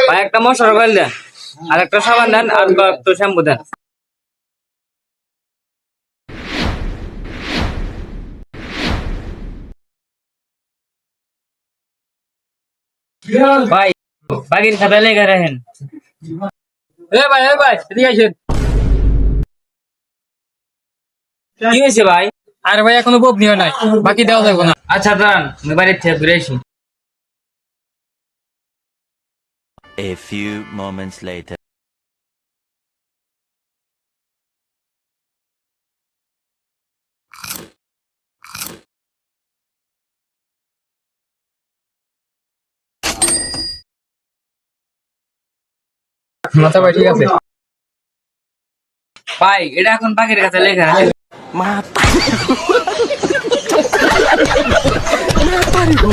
ভাই একটা মশলা কয়েল দেন, আর একটা সাবান দেন, আর একটু শ্যাম্পু দেন। ভাই বাকির খাতা লেগে রাখেন। ভাই এদিকে আসেন। কি হয়েছে ভাই? আরে ভাই এখনো বব নিও নাই, বাকি দেওয়া যাবে না। আচ্ছা দাঁড়ান, আমি বাড়ির থেকে ঘুরে আসি। A few moments later. মাথা ভাই ঠিক আছে। ভাই এটা এখন বাকির কাছে লেখা রাখেন।